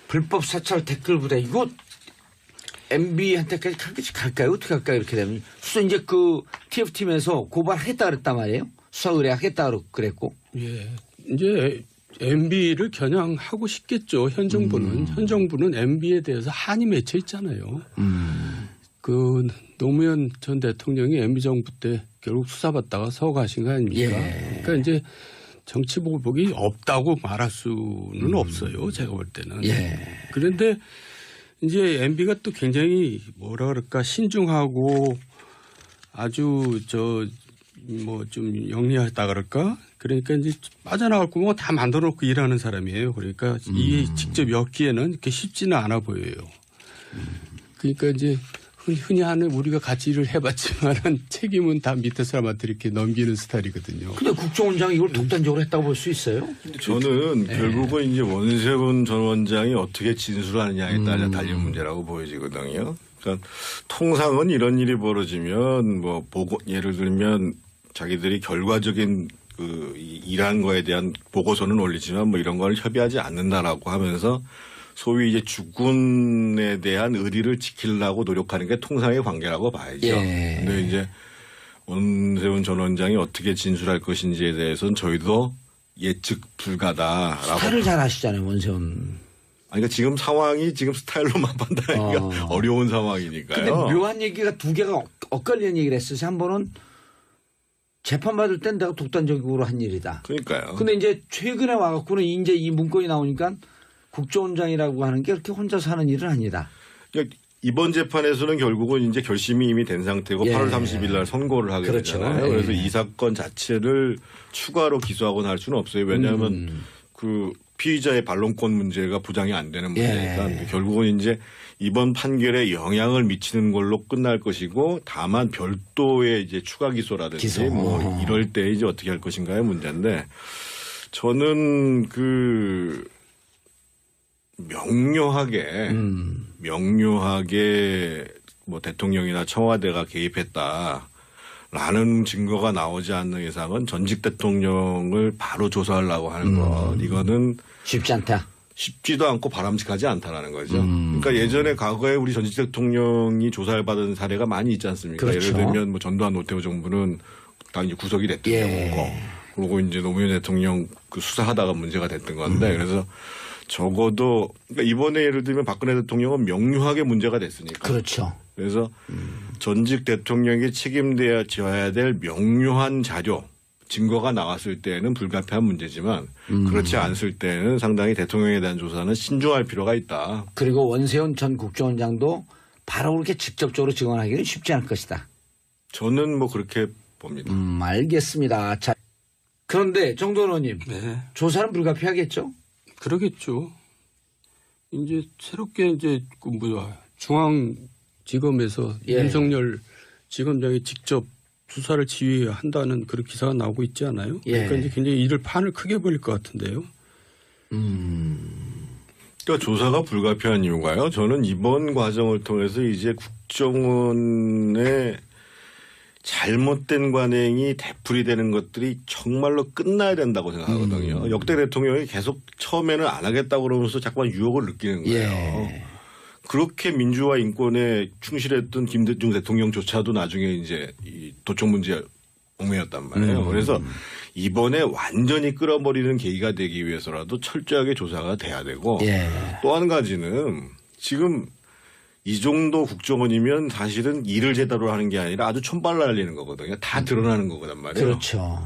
불법 사찰 댓글 부대 이거 MB한테까지 갈까요? 어떻게 할까요? 이렇게 되면 수사 이제 그 TF팀에서 고발하겠다 그랬단 말이에요. 수사 의뢰하겠다 그랬고. 예. 이제 MB를 겨냥하고 싶겠죠. 현 정부는. 현 정부는 MB에 대해서 한이 맺혀 있잖아요. 그 노무현 전 대통령이 MB 정부 때 결국 수사받다가 서거하신 거 아닙니까? 예. 그러니까 이제 정치 보복이 없다고 말할 수는 없어요. 제가 볼 때는. 예. 그런데 이제 MB가 또 굉장히 뭐라 그럴까 신중하고 아주 뭐 좀 영리하다 그럴까? 그러니까 이제 빠져나갈 구멍을 다 만들어 놓고 일하는 사람이에요. 그러니까 이게 직접 엮기에는 그렇게 쉽지는 않아 보여요. 그러니까 이제 흔히 하는 우리가 같이 일을 해봤지만은 책임은 다 밑에 사람한테 이렇게 넘기는 스타일이거든요. 근데 국정원장이 이걸 독단적으로 했다고 볼 수 있어요? 저는 결국은 이제 원세훈 전 원장이 어떻게 진술하느냐에 따라 달린 문제라고 보여지거든요. 그러니까 통상은 이런 일이 벌어지면 뭐 예를 들면 자기들이 결과적인 그 일한 거에 대한 보고서는 올리지만 뭐 이런 걸 협의하지 않는다라고 하면서 소위 이제 주군에 대한 의리를 지키려고 노력하는 게 통상의 관계라고 봐야죠. 예. 근데 이제 원세훈 전 원장이 어떻게 진술할 것인지에 대해서는 저희도 예측 불가다라고. 스타일을 잘 아시잖아요, 원세훈. 그러니까 지금 상황이 지금 스타일로만 판단하기가 어려운 상황이니까요. 근데 묘한 얘기가 두 개가 엇갈리는 얘기를 했어요. 한 번은 재판받을 땐 내가 독단적으로 한 일이다. 그러니까요. 근데 이제 최근에 와갖고는 이제 이 문건이 나오니까 국정원장이라고 하는 게 그렇게 혼자서 하는 일은 아니다. 그러니까 이번 재판에서는 결국은 이제 결심이 이미 된 상태고 예. 8월 30일 날 선고를 하게 그렇죠. 되잖아요. 예. 그래서 이 사건 자체를 추가로 기소하거나 할 수는 없어요. 왜냐하면 그 피의자의 반론권 문제가 부장이 안 되는 문제니까 예. 결국은 이제 이번 판결에 영향을 미치는 걸로 끝날 것이고 다만 별도의 이제 추가 기소라든지 기소. 뭐 이럴 때 이제 어떻게 할 것인가의 문제인데 저는 그 명료하게 뭐 대통령이나 청와대가 개입했다라는 증거가 나오지 않는 이상은 전직 대통령을 바로 조사하려고 하는 것 이거는 쉽지 않다. 쉽지도 않고 바람직하지 않다라는 거죠. 그러니까 예전에 과거에 우리 전직 대통령이 조사를 받은 사례가 많이 있지 않습니까? 그렇죠. 예를 들면 뭐 전두환 노태우 정부는 당연히 구속이 됐던 예. 경우고 그리고 이제 노무현 대통령 그 수사하다가 문제가 됐던 건데 그래서 적어도 그러니까 이번에 예를 들면 박근혜 대통령은 명료하게 문제가 됐으니까. 그렇죠. 그래서 전직 대통령이 책임져야 될 명료한 자료 증거가 나왔을 때는 불가피한 문제지만 그렇지 않을 때는 상당히 대통령에 대한 조사는 신중할 필요가 있다. 그리고 원세훈 전 국정원장도 바로 그렇게 직접적으로 증언하기는 쉽지 않을 것이다. 저는 뭐 그렇게 봅니다. 알겠습니다. 자, 그런데 정도원 의원님 네. 조사는 불가피하겠죠? 그러겠죠. 이제 새롭게 이제 그 중앙지검에서 예. 윤석열 지검장이 직접 수사를 지휘한다는 그런 기사가 나오고 있지 않아요? 예. 그러니까 이제 굉장히 이를 판을 크게 벌릴 것 같은데요. 그러니까 조사가 불가피한 이유가요. 저는 이번 과정을 통해서 이제 국정원의 잘못된 관행이 되풀이 되는 것들이 정말로 끝나야 된다고 생각하거든요. 역대 대통령이 계속 처음에는 안 하겠다고 그러면서 자꾸만 유혹을 느끼는 거예요. 예. 그렇게 민주화 인권에 충실했던 김대중 대통령조차도 나중에 이제 이 도청 문제에 옹매였단 말이에요. 그래서 이번에 완전히 끌어버리는 계기가 되기 위해서라도 철저하게 조사가 돼야 되고 예. 또 한 가지는 지금 이 정도 국정원이면 사실은 일을 제대로 하는 게 아니라 아주 촌발 날리는 거거든요. 다 드러나는 거거단 말이에요. 그렇죠.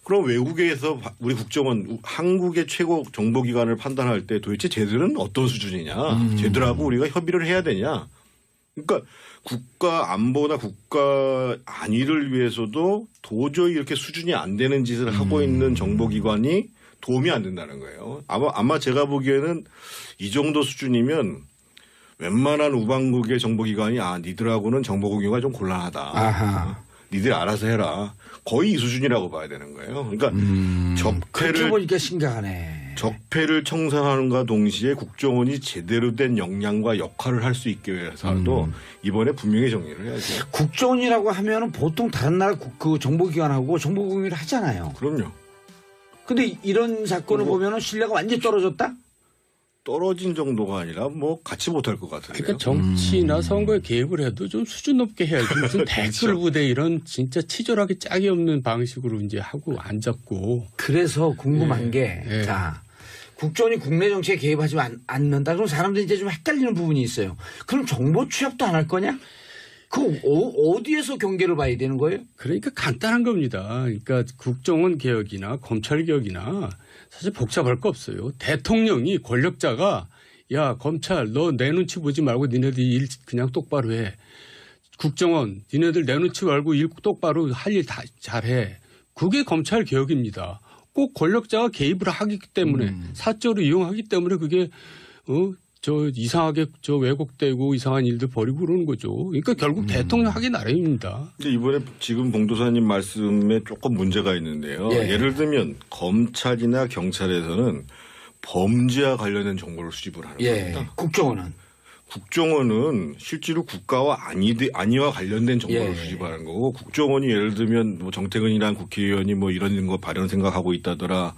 그럼 외국에서 우리 국정원 한국의 최고 정보기관을 판단할 때 도대체 쟤들은 어떤 수준이냐. 쟤들하고 우리가 협의를 해야 되냐. 그러니까 국가 안보나 국가 안위를 위해서도 도저히 이렇게 수준이 안 되는 짓을 하고 있는 정보기관이 도움이 안 된다는 거예요. 아마 제가 보기에는 이 정도 수준이면 웬만한 우방국의 정보기관이 니들하고는 정보공유가 좀 곤란하다. 아하. 니들 알아서 해라. 거의 이 수준이라고 봐야 되는 거예요. 그러니까 그렇게 보니까 심각하네. 적폐를 청산하는가 동시에 국정원이 제대로 된 역량과 역할을 할 수 있게 위해서도 이번에 분명히 정리를 해야죠. 국정원이라고 하면은 보통 다른 나라 그 정보기관하고 정보공유를 하잖아요. 그럼요. 근데 이런 사건을 보면은 신뢰가 완전히 떨어졌다? 떨어진 정도가 아니라 뭐 같이 못할 것 같은데요. 그러니까 정치나 선거에 개입을 해도 좀 수준 높게 해야지 무슨 댓글 부대 이런 진짜 치졸하게 짝이 없는 방식으로 이제 하고 앉았고. 그래서 궁금한 게, 예. 자, 국정원이 국내 정치에 개입하지 않는다. 그럼 사람들이 이제 좀 헷갈리는 부분이 있어요. 그럼 정보 취합도 안 할 거냐? 그 어디에서 경계를 봐야 되는 거예요? 그러니까 간단한 겁니다. 그러니까 국정원 개혁이나 검찰 개혁이나 사실 복잡할 거 없어요. 대통령이 권력자가 야 검찰 너 내 눈치 보지 말고 니네들 일 그냥 똑바로 해. 국정원 니네들 내 눈치 말고 일 똑바로 할 일 다 잘해. 그게 검찰 개혁입니다. 꼭 권력자가 개입을 하기 때문에 사적으로 이용하기 때문에 그게 저 이상하게 저 왜곡되고 이상한 일들 벌이고 그러는 거죠. 그러니까 결국 대통령 하기 나름입니다. 근데 이번에 지금 봉도사님 말씀에 조금 문제가 있는데요. 예. 예를 들면 검찰이나 경찰에서는 범죄와 관련된 정보를 수집을 하는 예. 겁니다. 국정원은. 국정원은 실제로 국가와 아니와 관련된 정보를 예. 수집하는 거고 국정원이 예를 들면 뭐 정태근이라는 국회의원이 뭐 이런 거 발언 생각하고 있다더라.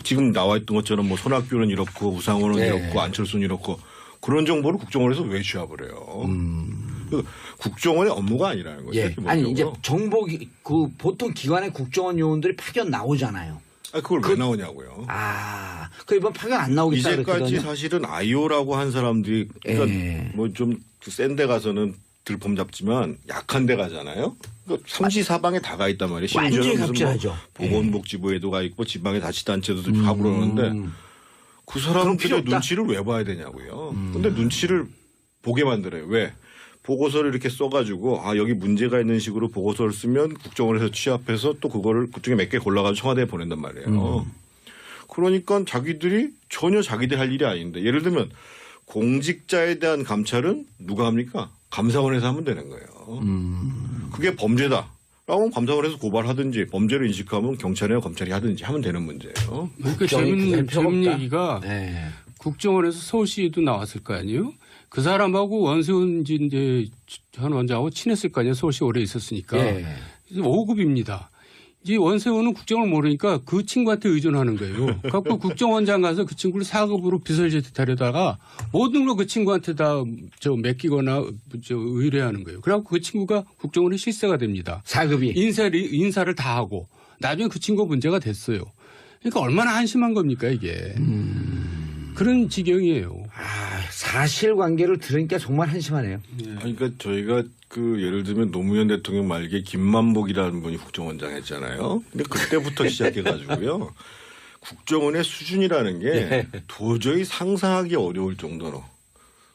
지금 나와 있던 것처럼 뭐 손학규는 이렇고 우상호는 예. 이렇고 안철수는 이렇고 그런 정보를 국정원에서 왜 취합을 해요? 그러니까 국정원의 업무가 아니라는 거죠. 예. 아니 이제 정보 그 보통 기관의 국정원 요원들이 파견 나오잖아요. 그걸 왜 나오냐고요. 그 이번 파견 안 나오겠다 이제까지 그랬거든요. 사실은 IO라고 한 사람들이 그러니까 예. 뭐 좀 센 데 가서는 들범 잡지만 약한 데 가잖아요. 그러니까 삼시사방에 다 가 있단 말이에요. 완전히 심지어는 무슨 뭐 갑질하죠. 보건복지부에도 가 있고 지방의 자치단체도 하고 그러는데 그 사람들의 필요 없다. 눈치를 왜 봐야 되냐고요. 근데 눈치를 보게 만들어요. 왜? 보고서를 이렇게 써가지고 여기 문제가 있는 식으로 보고서를 쓰면 국정원에서 취합해서 또 그거를 그중에 몇 개 골라가지고 청와대에 보낸단 말이에요. 그러니까 자기들이 전혀 자기들 할 일이 아닌데 예를 들면 공직자에 대한 감찰은 누가 합니까? 감사원에서 하면 되는 거예요. 그게 범죄다. 라고 감사원에서 고발하든지 범죄를 인식하면 경찰이나 검찰이 하든지 하면 되는 문제예요. 그러니까 국정원이 될 필요가 재밌는 없다. 얘기가 네. 국정원에서 서울시도 나왔을 거 아니에요? 그 사람하고 원세훈 이제 전 원장하고 친했을 거 아니에요? 서울시 오래 있었으니까. 예. 5급입니다. 이제 원세훈은 국정을 모르니까 그 친구한테 의존하는 거예요. 갖고 국정원장 가서 그 친구를 4급으로 비서실에 데려다가 모든 걸 그 친구한테 다 맡기거나 의뢰하는 거예요. 그래갖고 그 친구가 국정원의 실세가 됩니다. 4급이. 인사를 다 하고 나중에 그 친구가 문제가 됐어요. 그러니까 얼마나 한심한 겁니까 이게. 그런 지경이에요. 사실관계를 들으니까 정말 한심하네요. 그러니까 저희가 그 예를 들면 노무현 대통령 말기에 김만복이라는 분이 국정원장 했잖아요. 근데 그때부터 시작해가지고요. 국정원의 수준이라는 게 도저히 상상하기 어려울 정도로.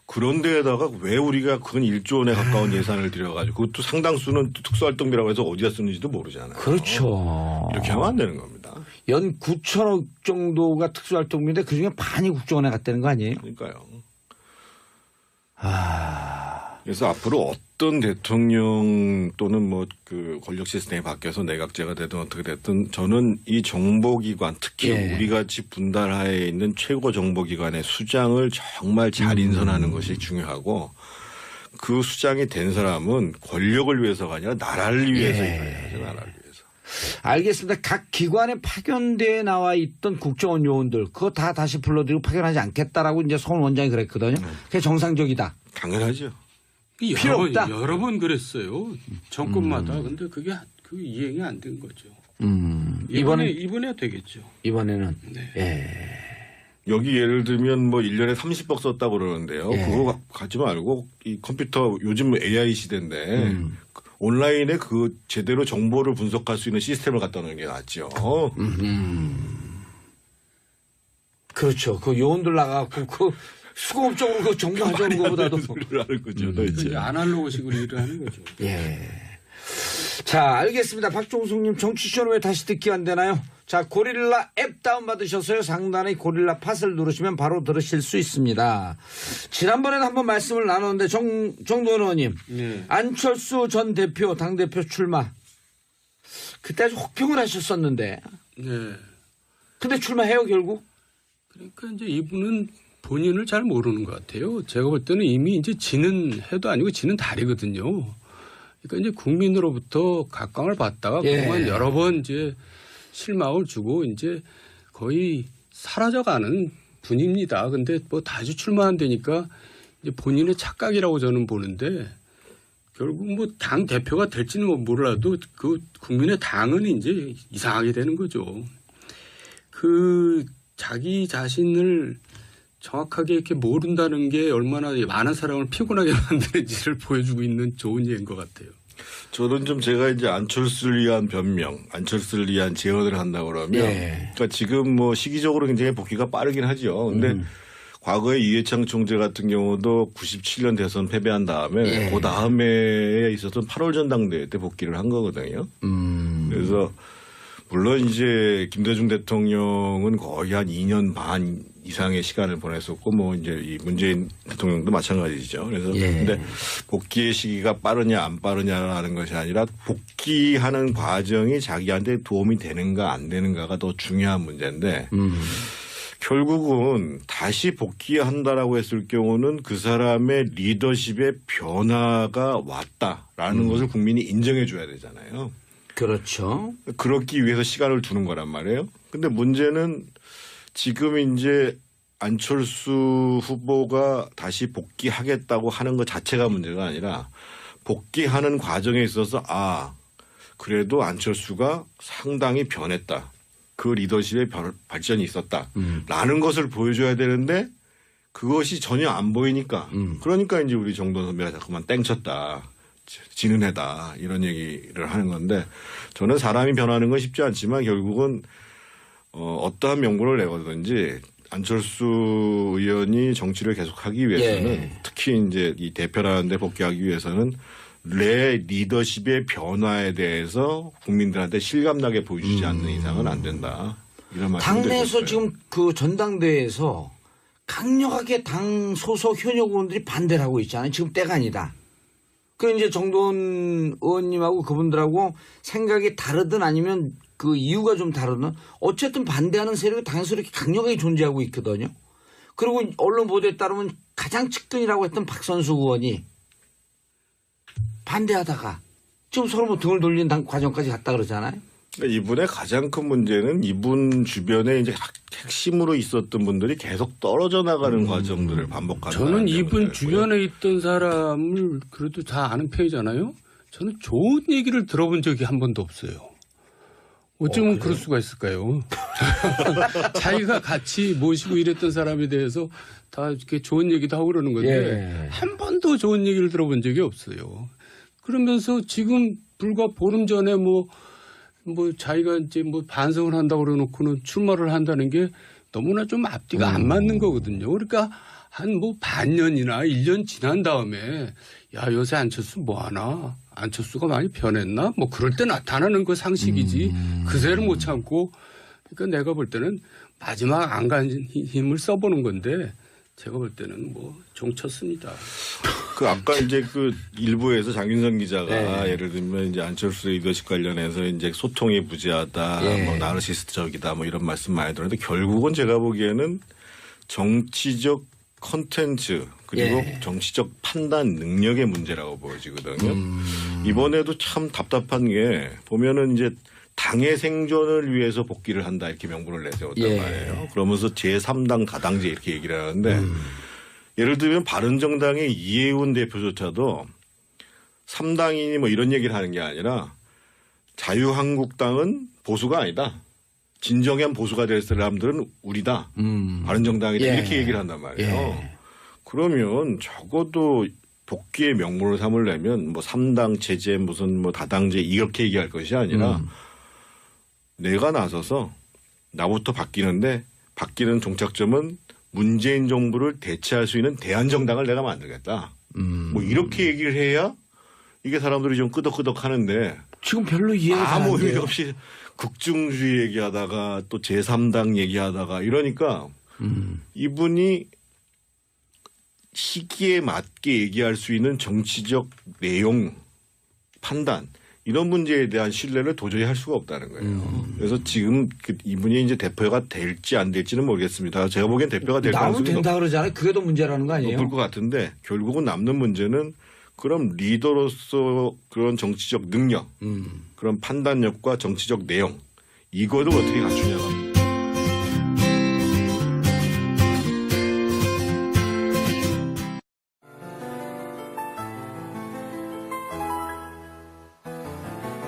그런 데에다가 왜 우리가 그건 1조 원에 가까운 예산을 들여가지고 그것도 상당수는 특수활동비라고 해서 어디다 쓰는지도 모르잖아요. 그렇죠. 이렇게 하면 안 되는 겁니다. 연 9천억 정도가 특수활동비인데 그중에 반이 국정원에 갔다는 거 아니에요? 그러니까요. 그래서 앞으로 어떤 대통령 또는 뭐 그 권력 시스템이 바뀌어서 내각제가 되든 어떻게 됐든 저는 이 정보기관 특히 예. 우리 같이 분단하에 있는 최고 정보기관의 수장을 정말 잘 인선하는 것이 중요하고 그 수장이 된 사람은 권력을 위해서가 아니라 나라를 위해서 일해야죠. 나라를 위해서. 알겠습니다. 각 기관에 파견대에 나와 있던 국정원 요원들 그거 다 다시 불러들이고 파견하지 않겠다라고 이제 송 원장이 그랬거든요. 그게 정상적이다. 당연하죠. 필요 없다. 여러 번 그랬어요. 정권마다. 근데 그게 이행이 안 된 거죠. 이번에 되겠죠. 이번에는 네. 예. 여기 예를 들면 뭐 1년에 30억 썼다고 그러는데요. 예. 그거 갖지 말고 이 컴퓨터 요즘 AI 시대인데 온라인에 그 제대로 정보를 분석할 수 있는 시스템을 갖다 놓는 게 낫죠. 그렇죠. 그 요원들 나가고 그 수공업적으로 그 정보 가져오는 것보다도 소리를 하는 거죠. 도대체. 이제 아날로그식으로 일을 하는 거죠. 예. 자, 알겠습니다. 박종숙님 정치쇼는 왜 다시 듣기 안 되나요? 자, 고릴라 앱 다운받으셨어요. 상단에 고릴라 팟을 누르시면 바로 들으실 수 있습니다. 지난번에도 한번 말씀을 나눴는데 정도원 의원님. 네. 안철수 전 대표 당대표 출마. 그때 아주 혹평을 하셨었는데. 네. 근데 출마해요 결국? 그러니까 이제 이분은 본인을 잘 모르는 것 같아요. 제가 볼 때는 이미 이제 지는 해도 아니고 지는 달이거든요. 그러니까 이제 국민으로부터 각광을 받다가 예. 그동안 여러 번 이제 실망을 주고 이제 거의 사라져가는 분입니다. 근데 뭐 다시 출마 안 되니까 이제 본인의 착각이라고 저는 보는데 결국 뭐 당 대표가 될지는 뭐 몰라도 그 국민의 당은 이제 이상하게 되는 거죠. 그 자기 자신을 정확하게 이렇게 모른다는 게 얼마나 많은 사람을 피곤하게 만드는지를 보여주고 있는 좋은 예인 것 같아요. 저는 좀 제가 이제 안철수를 위한 변명, 안철수를 위한 재언을 한다 그러면, 예. 그러니까 지금 뭐 시기적으로 굉장히 복귀가 빠르긴 하죠. 근데 과거에 이해창 총재 같은 경우도 97년 대선 패배한 다음에 예. 그 다음에 있었던 8월 전당대회 때 복귀를 한 거거든요. 그래서 물론 이제 김대중 대통령은 거의 한 2년 반 이상의 시간을 보냈었고 뭐 이제 이 문재인 대통령도 마찬가지죠. 그래서 예. 근데 복귀의 시기가 빠르냐 안 빠르냐라는 것이 아니라 복귀하는 과정이 자기한테 도움이 되는가 안 되는가가 더 중요한 문제인데 결국은 다시 복귀한다라고 했을 경우는 그 사람의 리더십의 변화가 왔다라는 것을 국민이 인정해 줘야 되잖아요. 그렇죠. 그렇기 위해서 시간을 두는 거란 말이에요. 근데 문제는 지금 이제 안철수 후보가 다시 복귀하겠다고 하는 것 자체가 문제가 아니라 복귀하는 과정에 있어서 그래도 안철수가 상당히 변했다. 그 리더십의 발전이 있었다. 라는 것을 보여줘야 되는데 그것이 전혀 안 보이니까 그러니까 이제 우리 정돈 선배가 자꾸만 땡쳤다. 지는 애다. 이런 얘기를 하는 건데 저는 사람이 변하는 건 쉽지 않지만 결국은 어떠한 명분을 내거든지 안철수 의원이 정치를 계속하기 위해서는 예. 특히 이제 이 대표라는 데 복귀하기 위해서는 내 리더십의 변화에 대해서 국민들한테 실감나게 보여주지 않는 이상은 안 된다. 이런 말씀 당내에서 지금 그 전당대회에서 강력하게 당 소속 현역 의원들이 반대를 하고 있잖아요. 지금 때가 아니다. 그 이제 정돈 의원님하고 그분들하고 생각이 다르든 아니면 그 이유가 좀 다르든 어쨌든 반대하는 세력이 당에서 이렇게 강력하게 존재하고 있거든요. 그리고 언론 보도에 따르면 가장 측근이라고 했던 박선수 의원이 반대하다가 지금 서로 뭐 등을 돌리는 과정까지 갔다 그러잖아요. 그러니까 이분의 가장 큰 문제는 이분 주변에 이제 핵심으로 있었던 분들이 계속 떨어져 나가는 과정들을 반복하는 저는 이분 거예요. 주변에 있던 사람을 그래도 다 아는 편이잖아요. 저는 좋은 얘기를 들어본 적이 한 번도 없어요. 어쩌면 그럴 수가 있을까요? 자기가 같이 모시고 일했던 사람에 대해서 다 이렇게 좋은 얘기도 하고 그러는 건데 예. 한 번도 좋은 얘기를 들어본 적이 없어요. 그러면서 지금 불과 보름 전에 뭐 자기가 이제 뭐 반성을 한다고 그래놓고는 출마를 한다는 게 너무나 좀 앞뒤가 안 맞는 거거든요. 그러니까 한 뭐 반년이나 1년 지난 다음에 야 요새 안철수 뭐 하나? 안철수가 많이 변했나? 뭐 그럴 때 나타나는 그 상식이지 그새를 못 참고 그러니까 내가 볼 때는 마지막 안간 힘을 써보는 건데 제가 볼 때는 뭐 종쳤습니다. 그 아까 이제 그 일부에서 장윤선 기자가 네. 예를 들면 이제 안철수 리더십 관련해서 이제 소통이 부재하다, 예. 뭐 나르시스트적이다, 뭐 이런 말씀 많이 들었는데 결국은 제가 보기에는 정치적 컨텐츠 그리고 예. 정치적 판단 능력의 문제라고 보여지거든요. 이번에도 참 답답한 게 보면은 이제 당의 생존을 위해서 복귀를 한다 이렇게 명분을 내세웠단 예. 말이에요. 그러면서 제3당 다당제 이렇게 얘기를 하는데 예를 들면 바른정당의 이해운 대표조차도 3당이니 뭐 이런 얘기를 하는 게 아니라 자유한국당은 보수가 아니다. 진정한 보수가 될 사람들은 우리다. 바른정당이다. 예. 이렇게 얘기를 한단 말이에요. 예. 그러면 적어도 복귀의 명분을 삼으려면 뭐 3당 체제 무슨 뭐 다당제 이렇게 얘기할 것이 아니라 내가 나서서 나부터 바뀌는데 바뀌는 종착점은 문재인 정부를 대체할 수 있는 대한정당을 내가 만들겠다. 뭐 이렇게 얘기를 해야 이게 사람들이 좀 끄덕끄덕 하는데 지금 별로 이해가 잘 아무 안 의미 돼요. 없이 국중주의 얘기하다가 또 제3당 얘기하다가 이러니까 이분이 시기에 맞게 얘기할 수 있는 정치적 내용 판단 이런 문제에 대한 신뢰를 도저히 할 수가 없다는 거예요. 그래서 지금 이분이 이제 대표가 될지 안 될지는 모르겠습니다. 제가 보기엔 대표가 될 나오면 가능성이 된다 그러잖아요. 그게 더 문제라는 거 아니에요? 높을 것 같은데 결국은 남는 문제는 그럼 리더로서 그런 정치적 능력, 그런 판단력과 정치적 내용 이거를 어떻게 갖추냐가